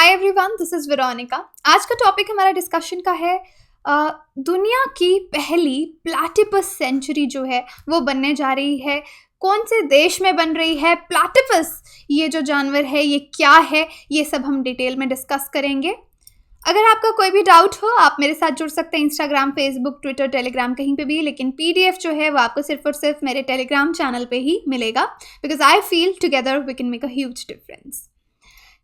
Hi everyone, this is Veronica. आज का topic हमारा डिस्कशन का है दुनिया की पहली प्लैटिपस सेंचुरी जो है वो बनने जा रही है। कौन से देश में बन रही है प्लैटिपस, ये जो जानवर है ये क्या है, ये सब हम डिटेल में डिस्कस करेंगे। अगर आपका कोई भी डाउट हो आप मेरे साथ जुड़ सकते हैं इंस्टाग्राम, फेसबुक, ट्विटर, टेलीग्राम, कहीं पे भी। लेकिन PDF जो है वो आपको सिर्फ और सिर्फ मेरे टेलीग्राम चैनल पे ही मिलेगा, because I feel together we can make a huge difference.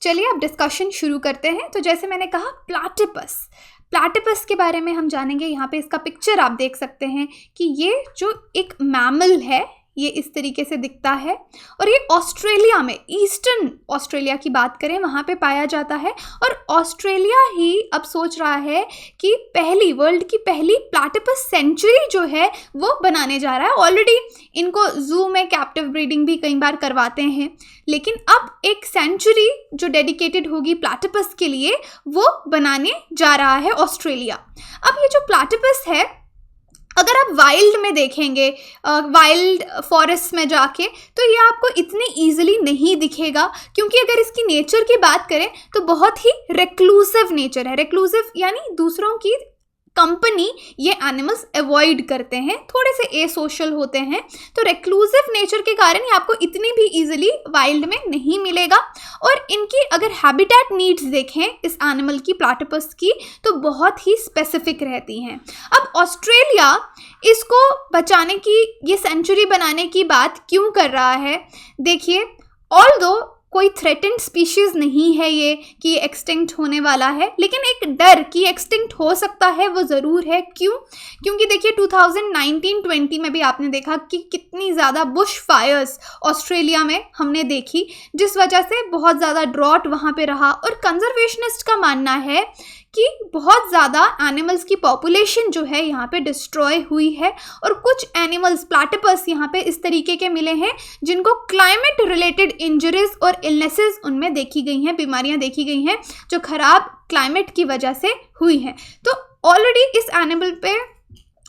चलिए अब डिस्कशन शुरू करते हैं। तो जैसे मैंने कहा प्लैटिपस के बारे में हम जानेंगे। यहाँ पे इसका पिक्चर आप देख सकते हैं कि ये जो एक मैमल है ये इस तरीके से दिखता है और ये ऑस्ट्रेलिया में, ईस्टर्न ऑस्ट्रेलिया की बात करें, वहाँ पे पाया जाता है। और ऑस्ट्रेलिया ही अब सोच रहा है कि वर्ल्ड की पहली प्लैटिपस सेंचुरी जो है वो बनाने जा रहा है। ऑलरेडी इनको जू में कैप्टिव ब्रीडिंग भी कई बार करवाते हैं, लेकिन अब एक सेंचुरी जो डेडिकेटेड होगी प्लैटिपस के लिए वो बनाने जा रहा है ऑस्ट्रेलिया। अब ये जो प्लैटिपस है, अगर आप वाइल्ड में देखेंगे, वाइल्ड फॉरेस्ट में जाके, तो ये आपको इतनी ईजिली नहीं दिखेगा, क्योंकि अगर इसकी नेचर की बात करें तो बहुत ही रिक्लूसिव नेचर है। रिक्लूसिव यानी दूसरों की कंपनी ये एनिमल्स अवॉइड करते हैं, थोड़े से एसोशल होते हैं। तो रिक्लूसिव नेचर के कारण ये आपको इतनी भी इजीली वाइल्ड में नहीं मिलेगा। और इनकी अगर हैबिटेट नीड्स देखें इस एनिमल की, प्लैटिपस की, तो बहुत ही स्पेसिफिक रहती हैं। अब ऑस्ट्रेलिया इसको बचाने की, ये सेंचुरी बनाने की बात क्यों कर रहा है? देखिए, ऑल्दो कोई थ्रेटेंड स्पीशीज़ नहीं है ये कि ये एक्सटिंक्ट होने वाला है, लेकिन एक डर कि एक्सटिंक्ट हो सकता है वो ज़रूर है। क्यों? क्योंकि देखिए 2019-20 में भी आपने देखा कि कितनी ज़्यादा बुश फायर्स ऑस्ट्रेलिया में हमने देखी, जिस वजह से बहुत ज़्यादा ड्रॉट वहाँ पे रहा। और कंजर्वेशनिस्ट का मानना है कि बहुत ज़्यादा एनिमल्स की पॉपुलेशन जो है यहाँ पे डिस्ट्रॉय हुई है। और कुछ एनिमल्स, प्लैटिपस, यहाँ पे इस तरीके के मिले हैं जिनको क्लाइमेट रिलेटेड इंजरीज और इलनेसेस उनमें देखी गई हैं, बीमारियाँ देखी गई हैं जो ख़राब क्लाइमेट की वजह से हुई हैं। तो ऑलरेडी इस एनिमल पे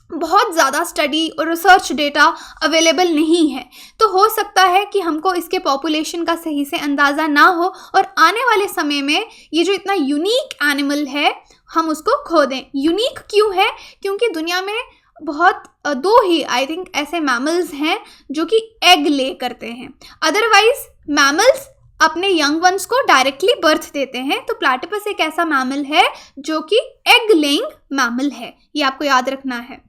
बहुत ज़्यादा स्टडी और रिसर्च डेटा अवेलेबल नहीं है, तो हो सकता है कि हमको इसके पॉपुलेशन का सही से अंदाज़ा ना हो और आने वाले समय में ये जो इतना यूनिक एनिमल है हम उसको खो दें। यूनिक क्यों है? क्योंकि दुनिया में बहुत दो ही आई थिंक ऐसे मैमल्स हैं जो कि एग ले करते हैं। अदरवाइज मैमल्स अपने यंग वंस को डायरेक्टली बर्थ देते हैं। तो प्लैटिपस एक ऐसा मैमल है जो कि एग लेइंग मैमल है, ये आपको याद रखना है।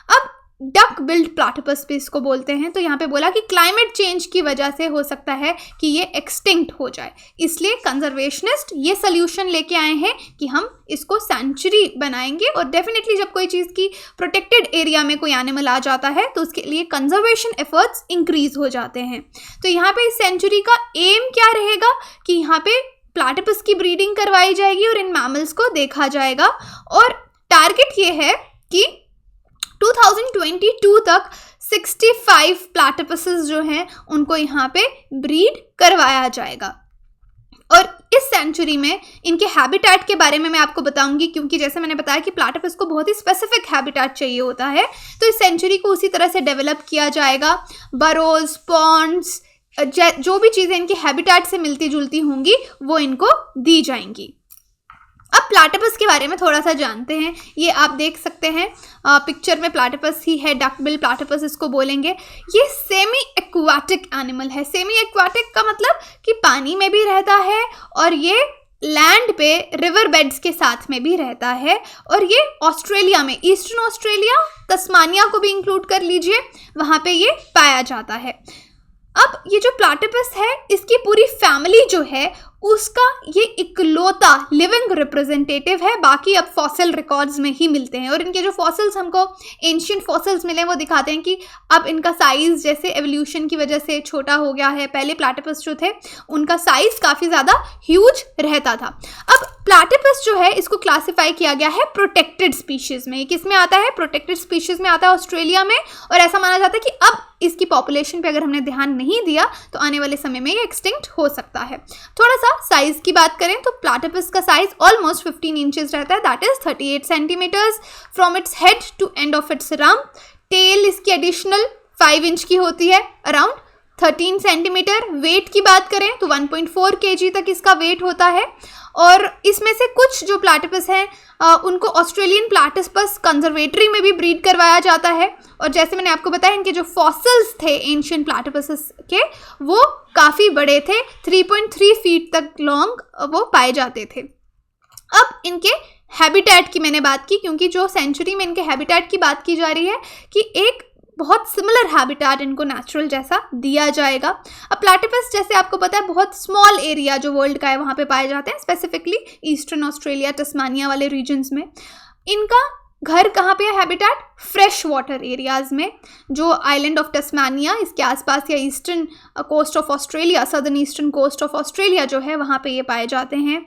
अब डक बिल्ड प्लैटिपस भी इसको बोलते हैं। तो यहाँ पे बोला कि क्लाइमेट चेंज की वजह से हो सकता है कि ये एक्सटिंक्ट हो जाए, इसलिए कंजर्वेशनिस्ट ये सल्यूशन लेके आए हैं कि हम इसको सेंचुरी बनाएंगे। और डेफिनेटली जब कोई चीज़ की प्रोटेक्टेड एरिया में कोई एनिमल आ जाता है तो उसके लिए कंजर्वेशन एफर्ट्स इंक्रीज हो जाते हैं। तो यहाँ पे इस सेंचुरी का एम क्या रहेगा कि यहाँ पे प्लैटिपस की ब्रीडिंग करवाई जाएगी और इन मैमल्स को देखा जाएगा। और टारगेट ये है कि 2022 तक 65 प्लैटिपसेस जो हैं उनको यहाँ पे ब्रीड करवाया जाएगा। और इस सेंचुरी में इनके हैबिटेट के बारे में मैं आपको बताऊंगी, क्योंकि जैसे मैंने बताया कि प्लैटिपस को बहुत ही स्पेसिफिक हैबिटेट चाहिए होता है। तो इस सेंचुरी को उसी तरह से डेवलप किया जाएगा। बरोज, पॉन्ड्स, जो भी चीज़ें इनके हैबिटेट से मिलती जुलती होंगी वो इनको दी जाएंगी। अब प्लैटिपस के बारे में थोड़ा सा जानते हैं। ये आप देख सकते हैं पिक्चर में, प्लैटिपस ही है, डकबिल प्लैटिपस इसको बोलेंगे। ये सेमी एक्वाटिक एनिमल है। सेमी एक्वाटिक का मतलब कि पानी में भी रहता है और ये लैंड पे रिवर बेड्स के साथ में भी रहता है। और ये ऑस्ट्रेलिया में, ईस्टर्न ऑस्ट्रेलिया, तस्मानिया को भी इंक्लूड कर लीजिए, वहाँ पे ये पाया जाता है। अब ये जो प्लैटिपस है इसकी पूरी फैमिली जो है उसका ये इकलौता लिविंग रिप्रेजेंटेटिव है। बाकी अब फॉसिल रिकॉर्ड्स में ही मिलते हैं। और इनके जो फॉसिल्स हमको एंशिएंट फॉसिल्स मिले वो दिखाते हैं कि अब इनका साइज़ जैसे एवोल्यूशन की वजह से छोटा हो गया है। पहले प्लैटिपस जो थे उनका साइज़ काफ़ी ज़्यादा ह्यूज रहता था। अब प्लैटिपस जो है इसको क्लासिफाई किया गया है प्रोटेक्टेड स्पीशीज़ में। किस में आता है? प्रोटेक्टेड स्पीशीज़ में आता है, ऑस्ट्रेलिया में। और ऐसा माना जाता है कि अब इसकी पॉपुलेशन पे अगर हमने ध्यान नहीं दिया तो आने वाले समय में ये एक्सटिंक्ट हो सकता है। थोड़ा सा साइज की बात करें तो प्लैटिपस का साइज ऑलमोस्ट 15 इंचेस रहता है, that is 38 centimetres from its head to end of its rump. Tail इसकी एडिशनल 5 इंच की होती है, अराउंड 13 सेंटीमीटर। वेट की बात करें तो 1.4 केजी तक इसका वेट होता है। और इसमें से कुछ जो प्लैटिपस हैं उनको ऑस्ट्रेलियन प्लैटिपस कंजर्वेटरी में भी ब्रीड करवाया जाता है। और जैसे मैंने आपको बताया, इनके जो फॉसिल्स थे एंशिएंट प्लैटिपस के, वो काफ़ी बड़े थे, 3.3 फीट तक लॉन्ग वो पाए जाते थे। अब इनके हैबिटेट की मैंने बात की, क्योंकि जो सेंचुरी में इनके हैबिटेट की बात की जा रही है कि एक बहुत सिमिलर हैबिटेट इनको नेचुरल जैसा दिया जाएगा। अब प्लैटिपस, जैसे आपको पता है, बहुत स्मॉल एरिया जो वर्ल्ड का है वहाँ पे पाए जाते हैं, स्पेसिफिकली ईस्टर्न ऑस्ट्रेलिया, तस्मानिया वाले रीजन्स में। इनका घर कहाँ पे है हैबिटेट? फ्रेश वाटर एरियाज़ में, जो आइलैंड ऑफ तस्मानिया इसके आसपास, या eastern coast of Australia, southern eastern coast of Australia जो है वहाँ पे ये पाए जाते हैं।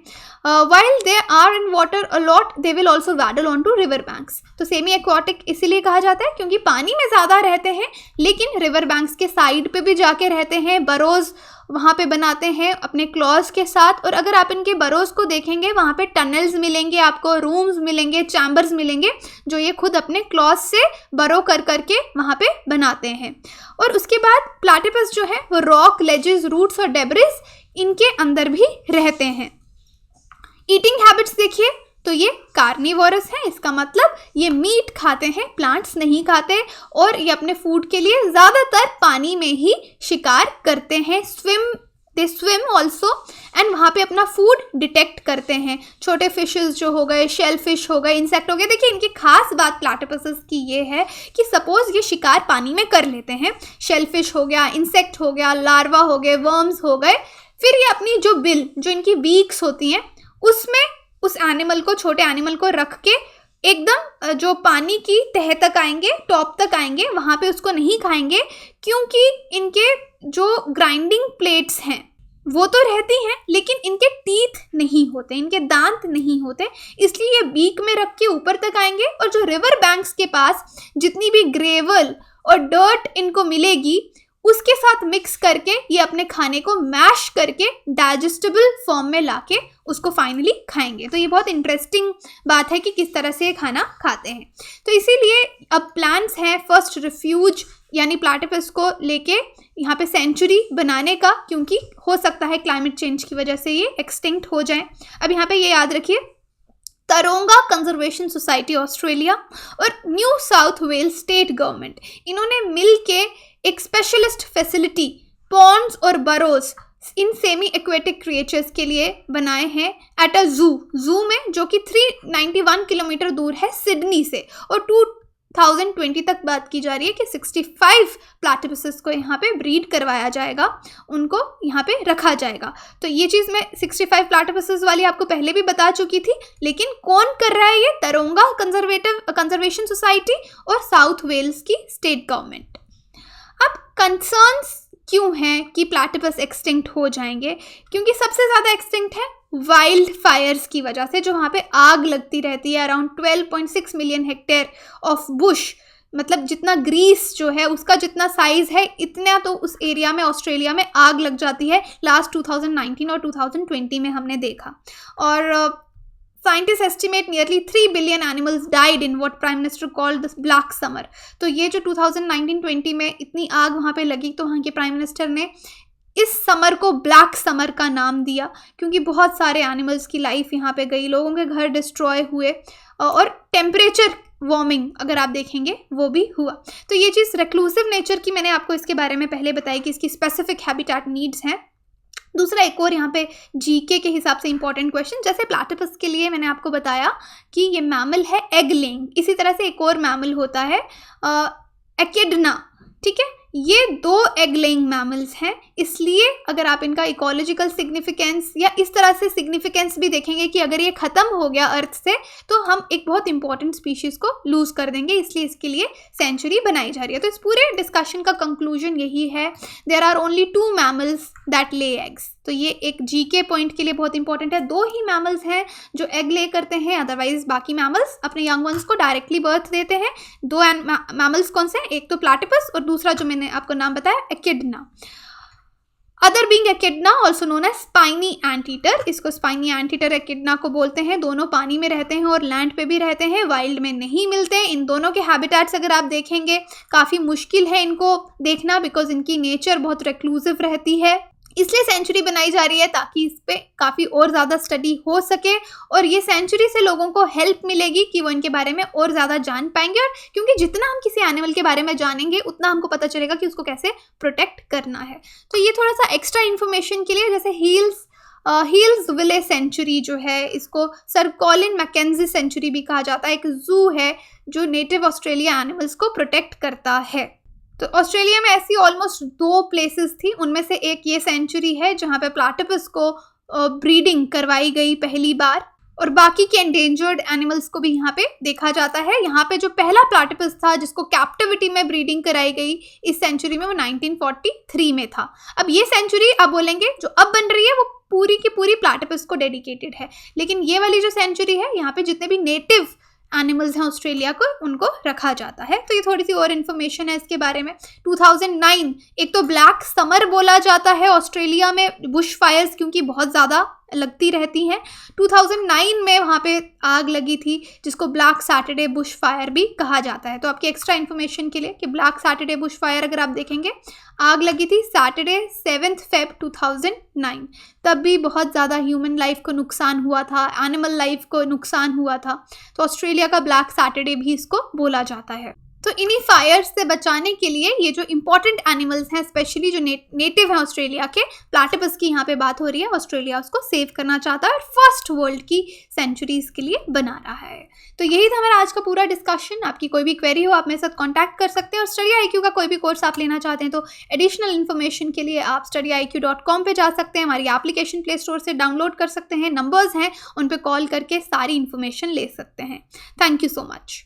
While they are in water a lot, they will also waddle on to river banks. तो सेमी एक्वाटिक इसीलिए कहा जाता है क्योंकि पानी में ज़्यादा रहते हैं, लेकिन रिवर बैंक्स के साइड पे भी जाके रहते हैं, बरोज़ वहाँ पे बनाते हैं अपने क्लॉज के साथ। और अगर आप इनके बरोज़ को देखेंगे, वहाँ पे टनल्स मिलेंगे आपको, रूम्स मिलेंगे, चैम्बर्स मिलेंगे, जो ये खुद अपने क्लॉज से बरो कर करके वहाँ पे बनाते हैं। और उसके बाद प्लैटिपस जो है वो रॉक, लेजेस, रूट्स और डेब्रिस इनके अंदर भी रहते हैं। ईटिंग हैबिट्स देखिए तो ये कार्निवोरस है, इसका मतलब ये मीट खाते हैं, प्लांट्स नहीं खाते। और ये अपने फूड के लिए ज़्यादातर पानी में ही शिकार करते हैं। दे स्विम ऑल्सो, एंड वहाँ पे अपना फूड डिटेक्ट करते हैं। छोटे फिशेस जो हो गए, शेल फिश हो गए, इंसेक्ट हो गए। देखिए, इनकी खास बात प्लैटिपस की ये है कि सपोज ये शिकार पानी में कर लेते हैं, शेल फिश हो गया, इंसेक्ट हो गया, लार्वा हो गए, वर्म्स हो गए, फिर ये अपनी जो बिल, जो इनकी बीक्स होती हैं, उसमें उस एनिमल को, छोटे एनिमल को रख के एकदम जो पानी की तह तक आएंगे, टॉप तक आएंगे, वहाँ पे उसको नहीं खाएंगे, क्योंकि इनके जो ग्राइंडिंग प्लेट्स हैं वो तो रहती हैं, लेकिन इनके टीथ नहीं होते, इनके दांत नहीं होते, इसलिए ये बीक में रख के ऊपर तक आएंगे। और जो रिवर बैंक्स के पास जितनी भी ग्रेवल और डर्ट इनको मिलेगी, उसके साथ मिक्स करके ये अपने खाने को मैश करके डाइजेस्टेबल फॉर्म में लाके उसको फाइनली खाएंगे। तो ये बहुत इंटरेस्टिंग बात है कि किस तरह से ये खाना खाते हैं। तो इसीलिए अब प्लान्स हैं फर्स्ट रिफ्यूज यानी प्लैटिपस को लेके यहाँ पे सेंचुरी बनाने का, क्योंकि हो सकता है क्लाइमेट चेंज की वजह से ये एक्सटिंक्ट हो जाएं। अब यहाँ पे ये याद रखिए, तरोंगा कंजर्वेशन सोसाइटी ऑस्ट्रेलिया और New South Wales state government, इन्होंने मिल के एक स्पेशलिस्ट फैसिलिटी पॉन्ड्स और बरोज इन सेमी एक्वेटिक क्रिएचर्स के लिए बनाए हैं एट अ जू में, जो कि 391 किलोमीटर दूर है सिडनी से। और 2020 तक बात की जा रही है कि 65 प्लैटिपस को यहाँ पे ब्रीड करवाया जाएगा, उनको यहाँ पे रखा जाएगा। तो ये चीज़ मैं 65 प्लैटिपस वाली आपको पहले भी बता चुकी थी, लेकिन कौन कर रहा है ये? तरोंगा कंजर्वेशन सोसाइटी और साउथ वेल्स की स्टेट गवर्नमेंट। अब कंसर्न्स क्यों हैं कि प्लैटिपस एक्सटिंक्ट हो जाएंगे? क्योंकि सबसे ज़्यादा एक्सटिंक्ट है वाइल्ड फायर्स की वजह से, जो वहाँ पे आग लगती रहती है। Around 12.6 million hectare of Bush, मतलब जितना ग्रीस जो है उसका जितना साइज़ है, इतना तो उस एरिया में, ऑस्ट्रेलिया में आग लग जाती है। लास्ट 2019 और 2020 में हमने देखा। और scientist estimate nearly 3 billion animals died in what prime minister called the black summer. तो ये जो 2019-20 में इतनी आग वहाँ पे लगी, तो वहाँ के प्राइम मिनिस्टर ने इस समर को ब्लैक समर का नाम दिया, क्योंकि बहुत सारे एनिमल्स की लाइफ यहाँ पे गई, लोगों के घर डिस्ट्रॉय हुए, और टेम्परेचर वार्मिंग अगर आप देखेंगे वो भी हुआ। तो ये चीज़ रिक्लूसिव नेचर की मैंने आपको इसके बारे में पहले बताई कि इसकी स्पेसिफिक हैबिटेट नीड्स हैं। दूसरा, एक और यहाँ पे जीके के हिसाब से इंपॉर्टेंट क्वेश्चन, जैसे प्लैटिपस के लिए मैंने आपको बताया कि ये मैमल है एग लेइंग, इसी तरह से एक और मैमल होता है एकिडना, ठीक है। ये 2 एग लेइंग मैमल्स हैं, इसलिए अगर आप इनका इकोलॉजिकल सिग्निफिकेंस या इस तरह से सिग्निफिकेंस भी देखेंगे कि अगर ये ख़त्म हो गया अर्थ से, तो हम एक बहुत इंपॉर्टेंट स्पीशीज़ को लूज़ कर देंगे, इसलिए इसके लिए सेंचुरी बनाई जा रही है। तो इस पूरे डिस्कशन का कंक्लूजन यही है, there are only 2 mammals that lay eggs. तो ये एक जीके पॉइंट के लिए बहुत इंपॉर्टेंट है। 2 ही मैमल्स हैं जो एग ले करते हैं, अदरवाइज बाकी मैमल्स अपने यंग वंस को डायरेक्टली बर्थ देते हैं। 2 मैमल्स कौन से? एक तो प्लैटिपस और दूसरा जो मैंने आपको नाम बताया echidna. Other being echidna also known as spiny anteater, इसको स्पाइनी एंटीटर एकिडना को बोलते हैं। दोनों पानी में रहते हैं और लैंड पे भी रहते हैं, वाइल्ड में नहीं मिलते हैं। इन दोनों के हैबिटेट्स अगर आप देखेंगे काफ़ी मुश्किल है इनको देखना, बिकॉज इनकी नेचर बहुत रिक्लूसिव रहती है। इसलिए सेंचुरी बनाई जा रही है ताकि इस पे काफ़ी और ज़्यादा स्टडी हो सके, और ये सेंचुरी से लोगों को हेल्प मिलेगी कि वो इनके बारे में और ज़्यादा जान पाएंगे। और क्योंकि जितना हम किसी एनिमल के बारे में जानेंगे उतना हमको पता चलेगा कि उसको कैसे प्रोटेक्ट करना है। तो ये थोड़ा सा एक्स्ट्रा इन्फॉर्मेशन के लिए, जैसे हील्स विले सेंचुरी जो है, इसको सर कॉलिन मैकेंजी सेंचुरी भी कहा जाता है। एक जू है जो नेटिव ऑस्ट्रेलिया एनिमल्स को प्रोटेक्ट करता है। तो ऑस्ट्रेलिया में ऐसी ऑलमोस्ट 2 प्लेसेस थी, उनमें से एक ये सेंचुरी है जहाँ पे प्लैटिपस को ब्रीडिंग करवाई गई पहली बार, और बाकी के एंडेंजर्ड एनिमल्स को भी यहाँ पे देखा जाता है। यहाँ पे जो पहला प्लैटिपस था जिसको कैप्टिविटी में ब्रीडिंग कराई गई इस सेंचुरी में, वो 1943 में था। अब ये सेंचुरी आप बोलेंगे जो अब बन रही है वो पूरी की पूरी प्लैटिपस को डेडिकेटेड है, लेकिन ये वाली जो सेंचुरी है यहाँ पे जितने भी नेटिव एनिमल्स हैं ऑस्ट्रेलिया को उनको रखा जाता है। तो ये थोड़ी सी और इन्फॉर्मेशन है इसके बारे में। 2009 एक तो ब्लैक समर बोला जाता है ऑस्ट्रेलिया में, बुश फायर्स क्योंकि बहुत ज़्यादा लगती रहती हैं। 2009 में वहाँ पे आग लगी थी जिसको ब्लैक सैटरडे बुश फायर भी कहा जाता है। तो आपकी एक्स्ट्रा इन्फॉर्मेशन के लिए कि ब्लैक सैटरडे बुश फायर अगर आप देखेंगे, आग लगी थी सैटरडे 7 फेब 2009। तब भी बहुत ज़्यादा ह्यूमन लाइफ को नुकसान हुआ था, एनिमल लाइफ को नुकसान हुआ था। तो ऑस्ट्रेलिया का ब्लैक सैटरडे भी इसको बोला जाता है। तो इन्हीं फायर्स से बचाने के लिए ये जो इंपॉर्टेंट एनिमल्स हैं, स्पेशली जो नेटिव हैं ऑस्ट्रेलिया के, प्लैटिपस की यहाँ पे बात हो रही है, ऑस्ट्रेलिया उसको सेव करना चाहता है और फर्स्ट वर्ल्ड की सेंचुरीज के लिए बना रहा है। तो यही था हमारा आज का पूरा डिस्कशन। आपकी कोई भी क्वेरी हो आप मेरे साथ कॉन्टैक्ट कर सकते हैं, और स्टडी IQ का कोई भी कोर्स आप लेना चाहते हैं तो एडिशनल इन्फॉर्मेशन के लिए आप studyiq.com पे जा सकते हैं। हमारी एप्लीकेशन प्ले स्टोर से डाउनलोड कर सकते हैं, नंबर्स हैं उन पर कॉल करके सारी इन्फॉर्मेशन ले सकते हैं। Thank you so much.